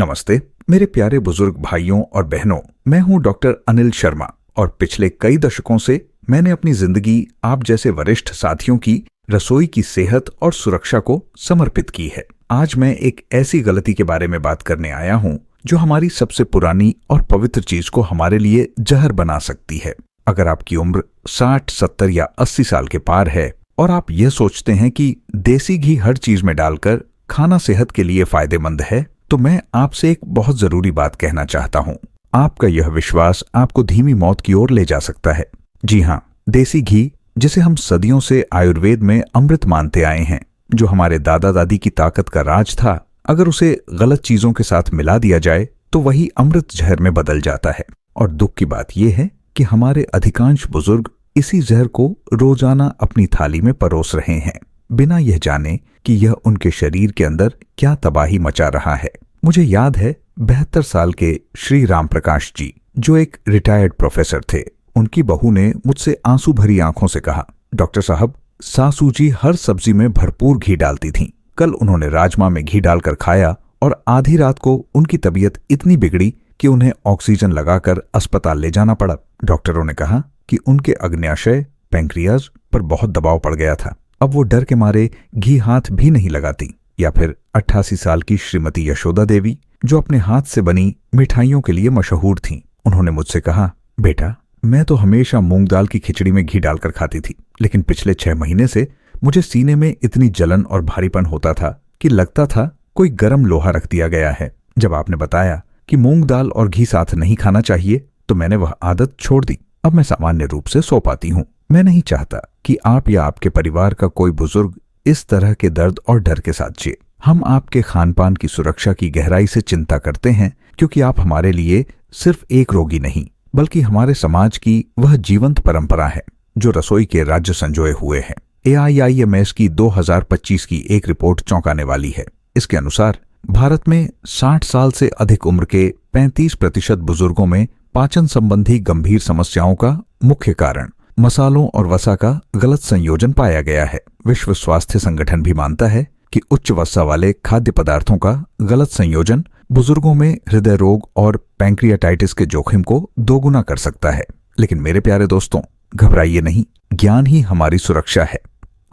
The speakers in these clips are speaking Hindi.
नमस्ते मेरे प्यारे बुजुर्ग भाइयों और बहनों। मैं हूं डॉक्टर अनिल शर्मा और पिछले कई दशकों से मैंने अपनी जिंदगी आप जैसे वरिष्ठ साथियों की रसोई की सेहत और सुरक्षा को समर्पित की है। आज मैं एक ऐसी गलती के बारे में बात करने आया हूं जो हमारी सबसे पुरानी और पवित्र चीज को हमारे लिए जहर बना सकती है। अगर आपकी उम्र 60, 70 या 80 साल के पार है और आप ये सोचते हैं कि देसी घी हर चीज में डालकर खाना सेहत के लिए फायदेमंद है, तो मैं आपसे एक बहुत जरूरी बात कहना चाहता हूं। आपका यह विश्वास आपको धीमी मौत की ओर ले जा सकता है। जी हाँ, देसी घी, जिसे हम सदियों से आयुर्वेद में अमृत मानते आए हैं, जो हमारे दादा दादी की ताकत का राज था, अगर उसे गलत चीजों के साथ मिला दिया जाए तो वही अमृत जहर में बदल जाता है। और दुख की बात यह है कि हमारे अधिकांश बुजुर्ग इसी जहर को रोजाना अपनी थाली में परोस रहे हैं, बिना यह जाने कि यह उनके शरीर के अंदर क्या तबाही मचा रहा है। मुझे याद है 72 साल के श्री राम प्रकाश जी, जो एक रिटायर्ड प्रोफेसर थे, उनकी बहू ने मुझसे आंसू भरी आंखों से कहा, डॉक्टर साहब, सासू जी हर सब्जी में भरपूर घी डालती थीं। कल उन्होंने राजमा में घी डालकर खाया और आधी रात को उनकी तबीयत इतनी बिगड़ी कि उन्हें ऑक्सीजन लगाकर अस्पताल ले जाना पड़ा। डॉक्टरों ने कहा कि उनके अग्न्याशय पैंक्रियाज पर बहुत दबाव पड़ गया था। अब वो डर के मारे घी हाथ भी नहीं लगाती। या फिर 88 साल की श्रीमती यशोदा देवी, जो अपने हाथ से बनी मिठाइयों के लिए मशहूर थीं। उन्होंने मुझसे कहा, बेटा, मैं तो हमेशा मूंग दाल की खिचड़ी में घी डालकर खाती थी, लेकिन पिछले 6 महीने से मुझे सीने में इतनी जलन और भारीपन होता था कि लगता था कोई गर्म लोहा रख दिया गया है। जब आपने बताया कि मूंग दाल और घी साथ नहीं खाना चाहिए, तो मैंने वह आदत छोड़ दी। अब मैं सामान्य रूप से सो पाती हूँ। मैं नहीं चाहता कि आप या आपके परिवार का कोई बुजुर्ग इस तरह के दर्द और डर के साथ जिए। हम आपके खानपान की सुरक्षा की गहराई से चिंता करते हैं, क्योंकि आप हमारे लिए सिर्फ एक रोगी नहीं, बल्कि हमारे समाज की वह जीवंत परंपरा है जो रसोई के राज्य संजोए हुए है। AIIMS की 2025 की एक रिपोर्ट चौंकाने वाली है। इसके अनुसार भारत में 60 साल से अधिक उम्र के 35% बुजुर्गों में पाचन संबंधी गंभीर समस्याओं का मुख्य कारण मसालों और वसा का गलत संयोजन पाया गया है। विश्व स्वास्थ्य संगठन भी मानता है कि उच्च वसा वाले खाद्य पदार्थों का गलत संयोजन बुजुर्गों में हृदय रोग और पैंक्रियाटाइटिस के जोखिम को दोगुना कर सकता है। लेकिन मेरे प्यारे दोस्तों, घबराइए नहीं, ज्ञान ही हमारी सुरक्षा है।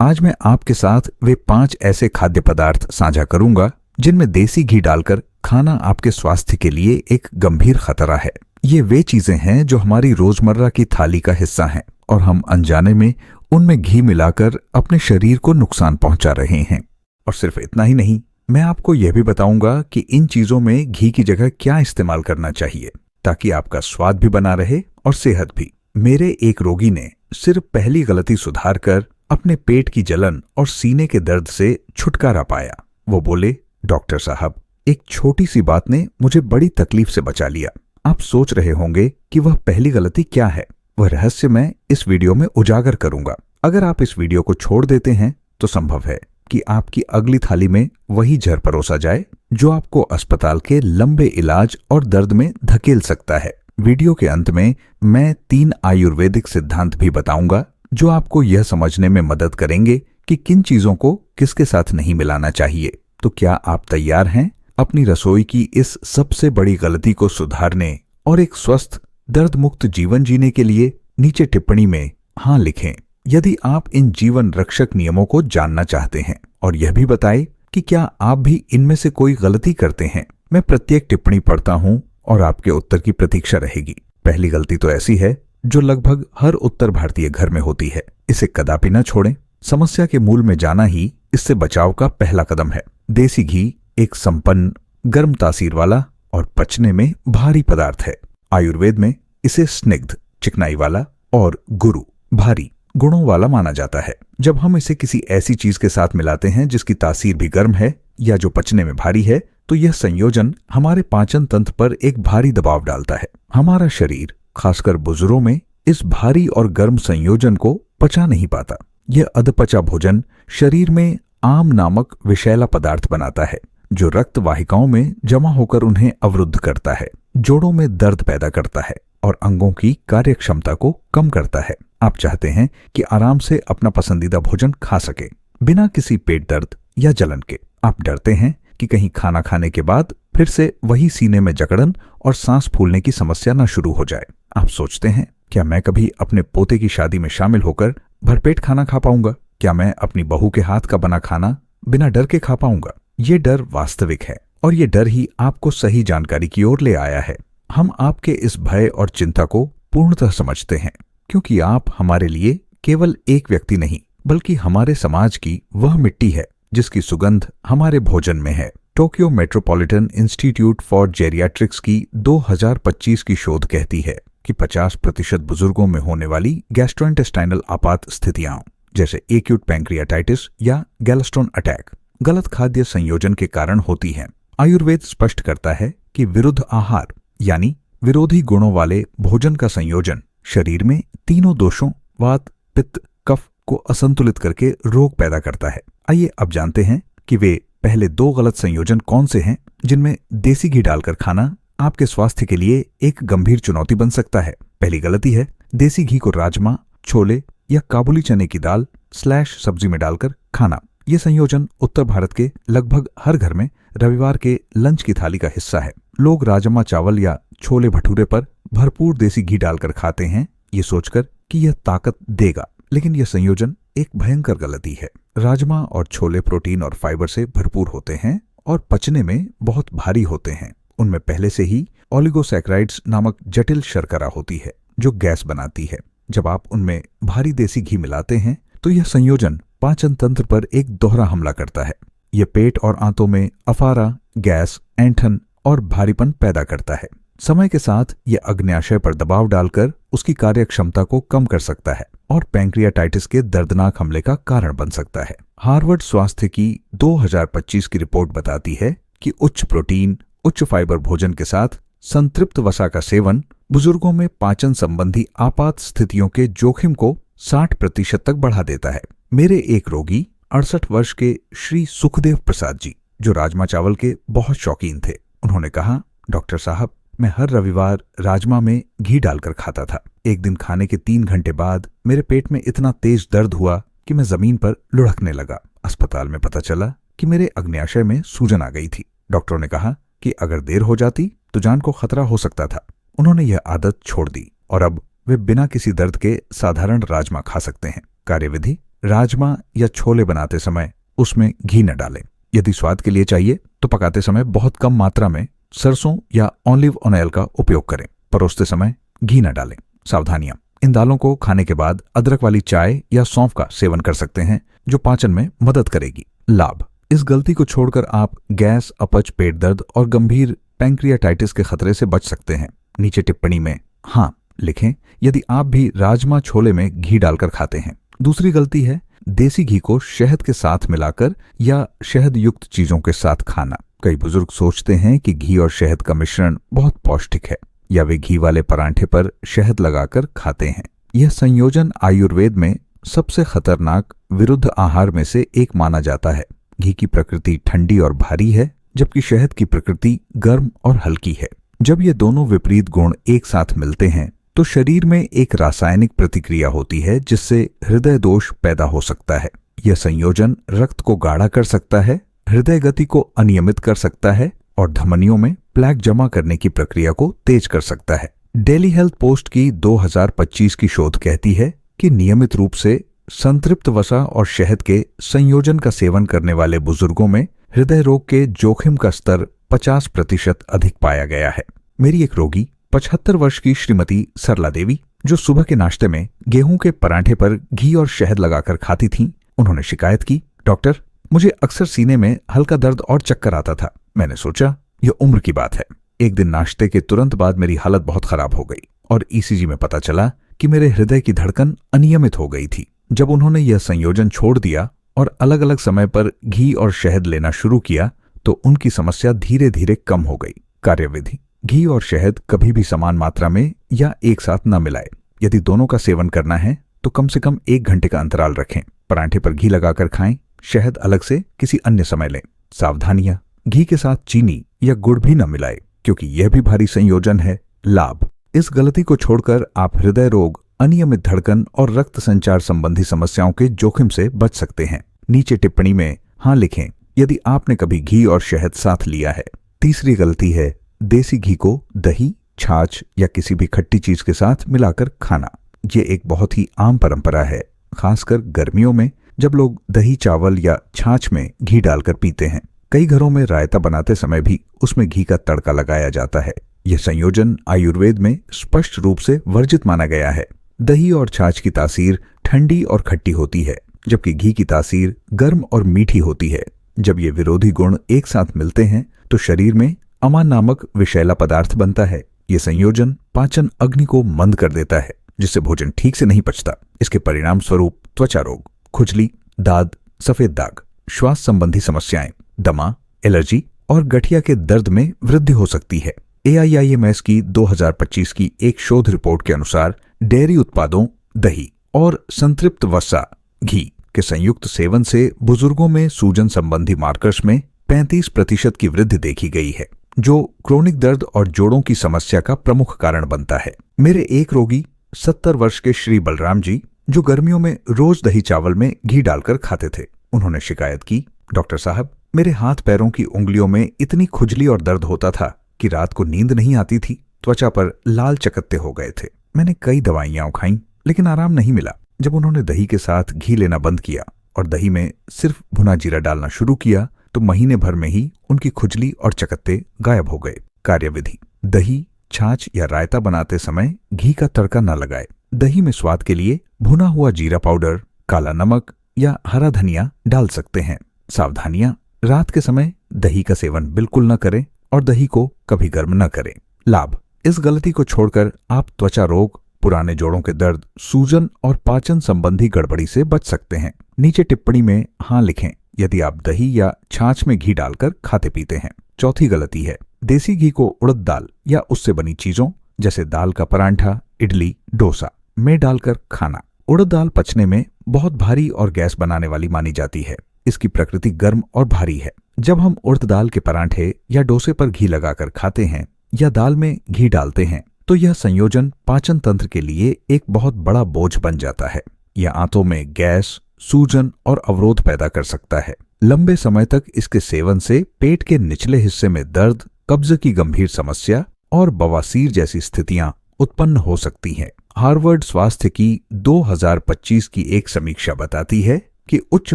आज मैं आपके साथ वे 5 ऐसे खाद्य पदार्थ साझा करूंगा जिनमें देसी घी डालकर खाना आपके स्वास्थ्य के लिए एक गंभीर खतरा है। ये वे चीजें हैं जो हमारी रोजमर्रा की थाली का हिस्सा हैं और हम अनजाने में उनमें घी मिलाकर अपने शरीर को नुकसान पहुंचा रहे हैं। और सिर्फ इतना ही नहीं, मैं आपको यह भी बताऊंगा कि इन चीजों में घी की जगह क्या इस्तेमाल करना चाहिए, ताकि आपका स्वाद भी बना रहे और सेहत भी। मेरे एक रोगी ने सिर्फ पहली गलती सुधार कर अपने पेट की जलन और सीने के दर्द से छुटकारा पाया। वो बोले, डॉक्टर साहब, एक छोटी सी बात ने मुझे बड़ी तकलीफ से बचा लिया। आप सोच रहे होंगे कि वह पहली गलती क्या है। वह रहस्य मैं इस वीडियो में उजागर करूंगा। अगर आप इस वीडियो को छोड़ देते हैं तो संभव है कि आपकी अगली थाली में वही जहर परोसा जाए जो आपको अस्पताल के लंबे इलाज और दर्द में धकेल सकता है। वीडियो के अंत में मैं 3 आयुर्वेदिक सिद्धांत भी बताऊंगा जो आपको यह समझने में मदद करेंगे कि किन चीजों को किसके साथ नहीं मिलाना चाहिए। तो क्या आप तैयार हैं अपनी रसोई की इस सबसे बड़ी गलती को सुधारने और एक स्वस्थ दर्द मुक्त जीवन जीने के लिए? नीचे टिप्पणी में हाँ लिखें यदि आप इन जीवन रक्षक नियमों को जानना चाहते हैं, और यह भी बताएं कि क्या आप भी इनमें से कोई गलती करते हैं। मैं प्रत्येक टिप्पणी पढ़ता हूं और आपके उत्तर की प्रतीक्षा रहेगी। पहली गलती तो ऐसी है जो लगभग हर उत्तर भारतीय घर में होती है। इसे कदापि न छोड़ें। समस्या के मूल में जाना ही इससे बचाव का पहला कदम है। देसी घी एक संपन्न, गर्म तासीर वाला और पचने में भारी पदार्थ है। आयुर्वेद में इसे स्निग्ध, चिकनाई वाला और गुरु, भारी गुणों वाला माना जाता है। जब हम इसे किसी ऐसी चीज के साथ मिलाते हैं जिसकी तासीर भी गर्म है या जो पचने में भारी है, तो यह संयोजन हमारे पाचन तंत्र पर एक भारी दबाव डालता है। हमारा शरीर, खासकर बुजुर्गों में, इस भारी और गर्म संयोजन को पचा नहीं पाता। यह अधपचा भोजन शरीर में आम नामक विषैला पदार्थ बनाता है, जो रक्त वाहिकाओं में जमा होकर उन्हें अवरुद्ध करता है, जोड़ों में दर्द पैदा करता है और अंगों की कार्यक्षमता को कम करता है। आप चाहते हैं कि आराम से अपना पसंदीदा भोजन खा सके बिना किसी पेट दर्द या जलन के। आप डरते हैं कि कहीं खाना खाने के बाद फिर से वही सीने में जकड़न और सांस फूलने की समस्या न शुरू हो जाए। आप सोचते हैं, क्या मैं कभी अपने पोते की शादी में शामिल होकर भरपेट खाना खा पाऊंगा? क्या मैं अपनी बहू के हाथ का बना खाना बिना डर के खा पाऊंगा? ये डर वास्तविक है और ये डर ही आपको सही जानकारी की ओर ले आया है। हम आपके इस भय और चिंता को पूर्णतः समझते हैं, क्योंकि आप हमारे लिए केवल एक व्यक्ति नहीं, बल्कि हमारे समाज की वह मिट्टी है जिसकी सुगंध हमारे भोजन में है। Tokyo metropolitan institute for geriatrics की 2025 की शोध कहती है कि 50% बुजुर्गों में होने वाली गैस्ट्रोइंटेस्टाइनल आपात स्थितियां, जैसे एक्यूट पैंक्रियाटाइटिस या गैलस्टोन अटैक, गलत खाद्य संयोजन के कारण होती हैं। आयुर्वेद स्पष्ट करता है कि विरुद्ध आहार यानी विरोधी गुणों वाले भोजन का संयोजन शरीर में तीनों दोषों वात, पित्त, कफ को असंतुलित करके रोग पैदा करता है। आइए अब जानते हैं कि वे पहले 2 गलत संयोजन कौन से हैं जिनमें देसी घी डालकर खाना आपके स्वास्थ्य के लिए एक गंभीर चुनौती बन सकता है। पहली गलती है देसी घी को राजमा, छोले या काबुली चने की दाल / सब्जी में डालकर खाना। ये संयोजन उत्तर भारत के लगभग हर घर में रविवार के लंच की थाली का हिस्सा है। लोग राजमा चावल या छोले भटूरे पर भरपूर देसी घी डालकर खाते हैं, ये सोचकर कि यह ताकत देगा, लेकिन यह संयोजन एक भयंकर गलती है। राजमा और छोले प्रोटीन और फाइबर से भरपूर होते हैं और पचने में बहुत भारी होते हैं। उनमें पहले से ही ओलिगोसैकेराइड्स नामक जटिल शर्करा होती है जो गैस बनाती है। जब आप उनमें भारी देसी घी मिलाते हैं तो यह संयोजन पाचन तंत्र पर एक दोहरा हमला करता है। यह पेट और आंतों में अफारा, गैस, ऐंठन और भारीपन पैदा करता है। समय के साथ यह अग्न्याशय पर दबाव डालकर उसकी कार्यक्षमता को कम कर सकता है और पैंक्रियाटाइटिस के दर्दनाक हमले का कारण बन सकता है। हार्वर्ड स्वास्थ्य की 2025 की रिपोर्ट बताती है कि उच्च प्रोटीन, उच्च फाइबर भोजन के साथ संतृप्त वसा का सेवन बुजुर्गों में पाचन संबंधी आपात स्थितियों के जोखिम को 60% तक बढ़ा देता है। मेरे एक रोगी 68 वर्ष के श्री सुखदेव प्रसाद जी, जो राजमा चावल के बहुत शौकीन थे, उन्होंने कहा, डॉक्टर साहब, मैं हर रविवार राजमा में घी डालकर खाता था। एक दिन खाने के 3 घंटे बाद मेरे पेट में इतना तेज दर्द हुआ कि मैं जमीन पर लुढ़कने लगा। अस्पताल में पता चला कि मेरे अग्न्याशय में सूजन आ गई थी। डॉक्टरों ने कहा कि अगर देर हो जाती तो जान को खतरा हो सकता था। उन्होंने यह आदत छोड़ दी और अब वे बिना किसी दर्द के साधारण राजमा खा सकते हैं। कार्यविधि: राजमा या छोले बनाते समय उसमें घी न डालें। यदि स्वाद के लिए चाहिए तो पकाते समय बहुत कम मात्रा में सरसों या ऑलिव ऑयल का उपयोग करें। परोसते समय घी न डालें। सावधानियां: इन दालों को खाने के बाद अदरक वाली चाय या सौंफ का सेवन कर सकते हैं, जो पाचन में मदद करेगी। लाभ: इस गलती को छोड़कर आप गैस, अपच, पेट दर्द और गंभीर पैंक्रियाटाइटिस के खतरे से बच सकते हैं। नीचे टिप्पणी में हाँ लिखें यदि आप भी राजमा छोले में घी डालकर खाते हैं। दूसरी गलती है देसी घी को शहद के साथ मिलाकर या शहद युक्त चीजों के साथ खाना। कई बुजुर्ग सोचते हैं कि घी और शहद का मिश्रण बहुत पौष्टिक है, या वे घी वाले परांठे पर शहद लगाकर खाते हैं। यह संयोजन आयुर्वेद में सबसे खतरनाक विरुद्ध आहार में से एक माना जाता है। घी की प्रकृति ठंडी और भारी है, जबकि शहद की प्रकृति गर्म और हल्की है। जब ये दोनों विपरीत गुण एक साथ मिलते हैं तो शरीर में एक रासायनिक प्रतिक्रिया होती है जिससे हृदय दोष पैदा हो सकता है। यह संयोजन रक्त को गाढ़ा कर सकता है, हृदय गति को अनियमित कर सकता है और धमनियों में प्लेक जमा करने की प्रक्रिया को तेज कर सकता है। डेली हेल्थ पोस्ट की 2025 की शोध कहती है कि नियमित रूप से संतृप्त वसा और शहद के संयोजन का सेवन करने वाले बुजुर्गों में हृदय रोग के जोखिम का स्तर 50% अधिक पाया गया है। मेरी एक रोगी 75 वर्ष की श्रीमती सरला देवी, जो सुबह के नाश्ते में गेहूं के परांठे पर घी और शहद लगाकर खाती थीं, उन्होंने शिकायत की, डॉक्टर, मुझे अक्सर सीने में हल्का दर्द और चक्कर आता था। मैंने सोचा यह उम्र की बात है। एक दिन नाश्ते के तुरंत बाद मेरी हालत बहुत खराब हो गई और ईसीजी में पता चला कि मेरे हृदय की धड़कन अनियमित हो गई थी। जब उन्होंने यह संयोजन छोड़ दिया और अलग अलग समय पर घी और शहद लेना शुरू किया तो उनकी समस्या धीरे धीरे कम हो गई। कार्यविधि: घी और शहद कभी भी समान मात्रा में या एक साथ न मिलाए। यदि दोनों का सेवन करना है तो कम से कम 1 घंटे का अंतराल रखें। परांठे पर घी लगाकर खाएं, शहद अलग से किसी अन्य समय लें। सावधानियां: घी के साथ चीनी या गुड़ भी न मिलाए, क्योंकि यह भी भारी संयोजन है। लाभ: इस गलती को छोड़कर आप हृदय रोग, अनियमित धड़कन और रक्त संचार संबंधी समस्याओं के जोखिम से बच सकते हैं। नीचे टिप्पणी में हाँ लिखें यदि आपने कभी घी और शहद साथ लिया है। तीसरी गलती है देसी घी को दही, छाछ या किसी भी खट्टी चीज के साथ मिलाकर खाना। ये एक बहुत ही आम परंपरा है, खासकर गर्मियों में जब लोग दही, चावल या छाछ में घी डालकर पीते हैं। कई घरों में रायता बनाते समय भी उसमें घी का तड़का लगाया जाता है। यह संयोजन आयुर्वेद में स्पष्ट रूप से वर्जित माना गया है। दही और छाछ की तासीर ठंडी और खट्टी होती है, जबकि घी की तासीर गर्म और मीठी होती है। जब ये विरोधी गुण एक साथ मिलते हैं तो शरीर में अमा नामक विषैला पदार्थ बनता है। ये संयोजन पाचन अग्नि को मंद कर देता है, जिससे भोजन ठीक से नहीं पचता। इसके परिणाम स्वरूप त्वचा रोग, खुजली, दाद, सफेद दाग, श्वास संबंधी समस्याएं, दमा, एलर्जी और गठिया के दर्द में वृद्धि हो सकती है। AIIMS की 2025 की एक शोध रिपोर्ट के अनुसार डेयरी उत्पादों, दही और संतृप्त वसा घी के संयुक्त सेवन से बुजुर्गों में सूजन संबंधी मार्कर्स में 35% की वृद्धि देखी गई है, जो क्रोनिक दर्द और जोड़ों की समस्या का प्रमुख कारण बनता है। मेरे एक रोगी 70 वर्ष के श्री बलराम जी, जो गर्मियों में रोज दही चावल में घी डालकर खाते थे, उन्होंने शिकायत की, डॉक्टर साहब, मेरे हाथ पैरों की उंगलियों में इतनी खुजली और दर्द होता था कि रात को नींद नहीं आती थी। त्वचा पर लाल चकत्ते हो गए थे। मैंने कई दवाइयां खाई, लेकिन आराम नहीं मिला। जब उन्होंने दही के साथ घी लेना बंद किया और दही में सिर्फ भुना जीरा डालना शुरू किया तो महीने भर में ही उनकी खुजली और चकत्ते गायब हो गए। कार्यविधि: दही, छाछ या रायता बनाते समय घी का तड़का न लगाए। दही में स्वाद के लिए भुना हुआ जीरा पाउडर, काला नमक या हरा धनिया डाल सकते हैं। सावधानियां: रात के समय दही का सेवन बिल्कुल न करें और दही को कभी गर्म न करें। लाभ: इस गलती को छोड़कर आप त्वचा रोग, पुराने जोड़ों के दर्द, सूजन और पाचन संबंधी गड़बड़ी से बच सकते हैं। नीचे टिप्पणी में हाँ लिखें यदि आप दही या छाछ में घी डालकर खाते पीते हैं। चौथी गलती है देसी घी को उड़द दाल या उससे बनी चीजों जैसे दाल का परांठा, इडली, डोसा में डालकर खाना। उड़द दाल पचने में बहुत भारी और गैस बनाने वाली मानी जाती है। इसकी प्रकृति गर्म और भारी है। जब हम उड़द दाल के परांठे या डोसे पर घी लगाकर खाते हैं या दाल में घी डालते हैं तो यह संयोजन पाचन तंत्र के लिए एक बहुत बड़ा बोझ बन जाता है। यह आंतों में गैस, सूजन और अवरोध पैदा कर सकता है। लंबे समय तक इसके सेवन से पेट के निचले हिस्से में दर्द, कब्ज की गंभीर समस्या और बवासीर जैसी स्थितियां उत्पन्न हो सकती हैं। हार्वर्ड स्वास्थ्य की 2025 की एक समीक्षा बताती है कि उच्च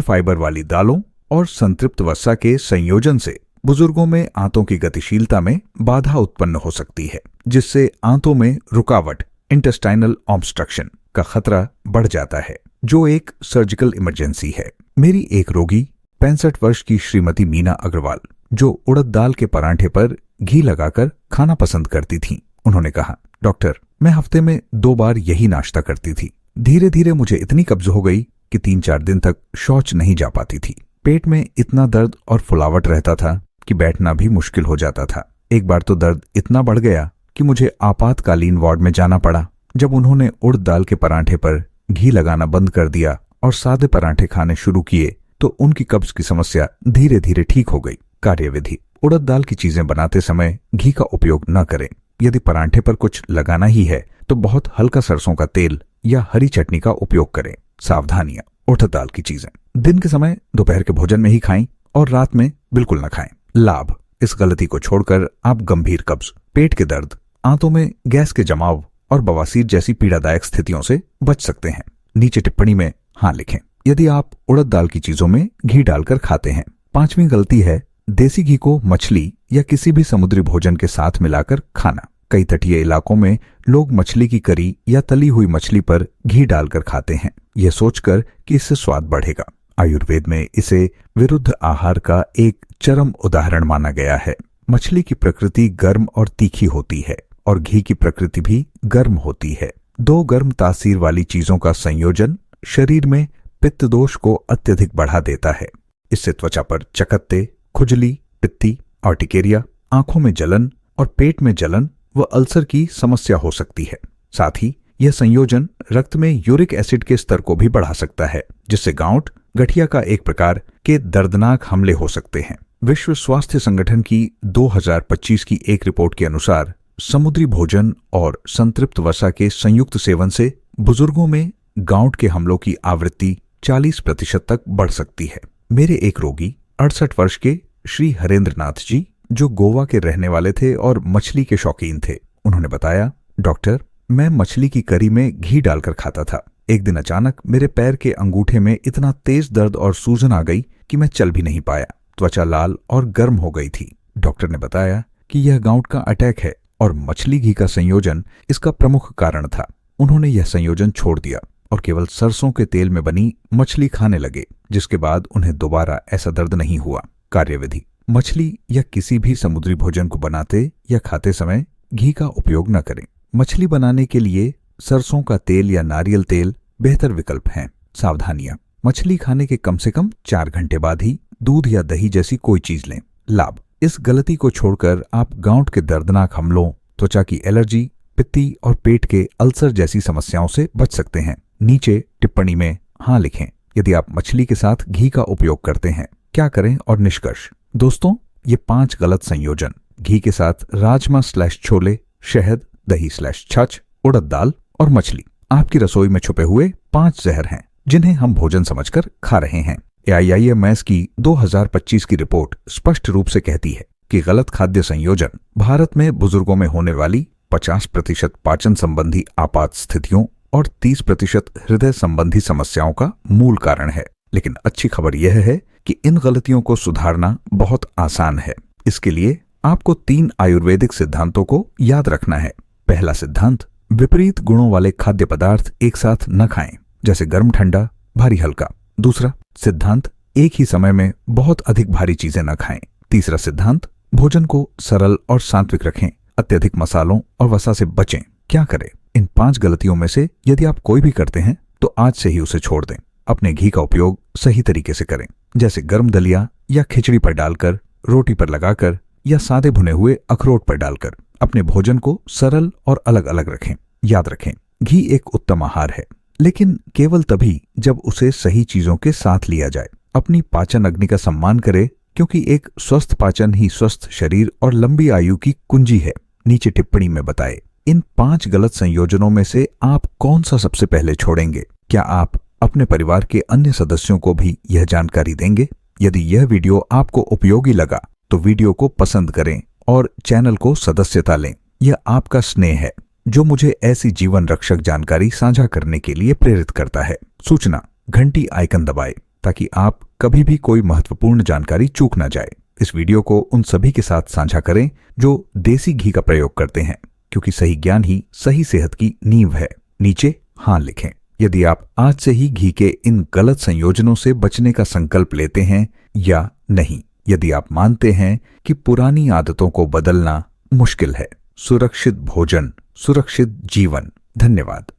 फाइबर वाली दालों और संतृप्त वसा के संयोजन से बुजुर्गों में आंतों की गतिशीलता में बाधा उत्पन्न हो सकती है, जिससे आंतों में रुकावट, इंटेस्टाइनल ऑब्स्ट्रक्शन का खतरा बढ़ जाता है, जो एक सर्जिकल इमरजेंसी है। मेरी एक रोगी 65 वर्ष की श्रीमती मीना अग्रवाल, जो उड़द दाल के परांठे पर घी लगाकर खाना पसंद करती थीं, उन्होंने कहा, डॉक्टर, मैं हफ्ते में 2 बार यही नाश्ता करती थी। धीरे धीरे मुझे इतनी कब्ज हो गई कि 3-4 दिन तक शौच नहीं जा पाती थी। पेट में इतना दर्द और फुलावट रहता था कि बैठना भी मुश्किल हो जाता था। एक बार तो दर्द इतना बढ़ गया कि मुझे आपातकालीन वार्ड में जाना पड़ा। जब उन्होंने उड़द दाल के परांठे पर घी लगाना बंद कर दिया और सादे परांठे खाने शुरू किए तो उनकी कब्ज की समस्या धीरे धीरे ठीक हो गई। कार्यविधि: उड़द दाल की चीजें बनाते समय घी का उपयोग न करें। यदि परांठे पर कुछ लगाना ही है तो बहुत हल्का सरसों का तेल या हरी चटनी का उपयोग करें। सावधानियां: उड़द दाल की चीजें दिन के समय दोपहर के भोजन में ही खाएं और रात में बिल्कुल न खाएं। लाभ: इस गलती को छोड़कर आप गंभीर कब्ज, पेट के दर्द, आंतों में गैस के जमाव और बवासीर जैसी पीड़ादायक स्थितियों से बच सकते हैं। नीचे टिप्पणी में हाँ लिखें यदि आप उड़द दाल की चीजों में घी डालकर खाते हैं। 5वीं गलती है देसी घी को मछली या किसी भी समुद्री भोजन के साथ मिलाकर खाना। कई तटीय इलाकों में लोग मछली की करी या तली हुई मछली पर घी डालकर खाते हैं, यह सोचकर कि इससे स्वाद बढ़ेगा। आयुर्वेद में इसे विरुद्ध आहार का एक चरम उदाहरण माना गया है। मछली की प्रकृति गर्म और तीखी होती है और घी की प्रकृति भी गर्म होती है। 2 गर्म तासीर वाली चीजों का संयोजन शरीर में पित्त दोष को अत्यधिक बढ़ा देता है। इससे त्वचा पर चकत्ते, खुजली, पित्ती, ऑर्टिकेरिया, आंखों में जलन और पेट में जलन व अल्सर की समस्या हो सकती है। साथ ही यह संयोजन रक्त में यूरिक एसिड के स्तर को भी बढ़ा सकता है, जिससे गांठ, गठिया का एक प्रकार के दर्दनाक हमले हो सकते हैं। विश्व स्वास्थ्य संगठन की 2025 की एक रिपोर्ट के अनुसार समुद्री भोजन और संतृप्त वसा के संयुक्त सेवन से बुजुर्गों में गांठ के हमलों की आवृत्ति 40% तक बढ़ सकती है। मेरे एक रोगी 68 वर्ष के श्री हरेंद्र नाथ जी, जो गोवा के रहने वाले थे और मछली के शौकीन थे। उन्होंने बताया, डॉक्टर, मैं मछली की करी में घी डालकर खाता था। एक दिन अचानक मेरे पैर के अंगूठे में इतना तेज दर्द और सूजन आ गई कि मैं चल भी नहीं पाया। त्वचा लाल और गर्म हो गई थी। डॉक्टर ने बताया कि यह गाउट का अटैक है और मछली घी का संयोजन इसका प्रमुख कारण था। उन्होंने यह संयोजन छोड़ दिया और केवल सरसों के तेल में बनी मछली खाने लगे, जिसके बाद उन्हें दोबारा ऐसा दर्द नहीं हुआ। कार्यविधि: मछली या किसी भी समुद्री भोजन को बनाते या खाते समय घी का उपयोग न करें। मछली बनाने के लिए सरसों का तेल या नारियल तेल बेहतर विकल्प हैं। सावधानियां: मछली खाने के कम से कम 4 घंटे बाद ही दूध या दही जैसी कोई चीज लें। लाभ: इस गलती को छोड़कर आप गाउट के दर्दनाक हमलों, त्वचा की एलर्जी, पित्ती और पेट के अल्सर जैसी समस्याओं से बच सकते हैं। नीचे टिप्पणी में हाँ लिखें यदि आप मछली के साथ घी का उपयोग करते हैं। क्या करें और निष्कर्ष: दोस्तों, ये 5 गलत संयोजन घी के साथ राजमा/छोले, शहद, दही/छाछ, उड़द दाल और मछली आपकी रसोई में छुपे हुए 5 जहर हैं जिन्हें हम भोजन समझकर खा रहे हैं। AIIMS की 2025 की रिपोर्ट स्पष्ट रूप से कहती है कि गलत खाद्य संयोजन भारत में बुजुर्गों में होने वाली 50% पाचन संबंधी आपात स्थितियों और 30% हृदय संबंधी समस्याओं का मूल कारण है। लेकिन अच्छी खबर यह है कि इन गलतियों को सुधारना बहुत आसान है। इसके लिए आपको 3 आयुर्वेदिक सिद्धांतों को याद रखना है। पहला सिद्धांत: विपरीत गुणों वाले खाद्य पदार्थ एक साथ न खाएं, जैसे गर्म ठंडा, भारी हल्का। दूसरा सिद्धांत: एक ही समय में बहुत अधिक भारी चीजें न खाएं। तीसरा सिद्धांत: भोजन को सरल और सात्विक रखें, अत्यधिक मसालों और वसा से बचें। क्या करें? इन 5 गलतियों में से यदि आप कोई भी करते हैं तो आज से ही उसे छोड़ दें। अपने घी का उपयोग सही तरीके से करें, जैसे गर्म दलिया या खिचड़ी पर डालकर, रोटी पर लगाकर या सादे भुने हुए अखरोट पर डालकर। अपने भोजन को सरल और अलग अलग रखें। याद रखें, घी एक उत्तम आहार है, लेकिन केवल तभी जब उसे सही चीजों के साथ लिया जाए। अपनी पाचन अग्नि का सम्मान करें, क्योंकि एक स्वस्थ पाचन ही स्वस्थ शरीर और लंबी आयु की कुंजी है। नीचे टिप्पणी में बताएं, इन 5 गलत संयोजनों में से आप कौन सा सबसे पहले छोड़ेंगे? क्या आप अपने परिवार के अन्य सदस्यों को भी यह जानकारी देंगे? यदि यह वीडियो आपको उपयोगी लगा तो वीडियो को पसंद करें और चैनल को सदस्यता लें। यह आपका स्नेह है जो मुझे ऐसी जीवन रक्षक जानकारी साझा करने के लिए प्रेरित करता है। सूचना घंटी आइकन दबाएं ताकि आप कभी भी कोई महत्वपूर्ण जानकारी चूक ना जाए। इस वीडियो को उन सभी के साथ साझा करें जो देसी घी का प्रयोग करते हैं, क्योंकि सही ज्ञान ही सही सेहत की नींव है। नीचे हाँ लिखें यदि आप आज से ही घी के इन गलत संयोजनों से बचने का संकल्प लेते हैं या नहीं। यदि आप मानते हैं कि पुरानी आदतों को बदलना मुश्किल है। सुरक्षित भोजन, सुरक्षित जीवन। धन्यवाद।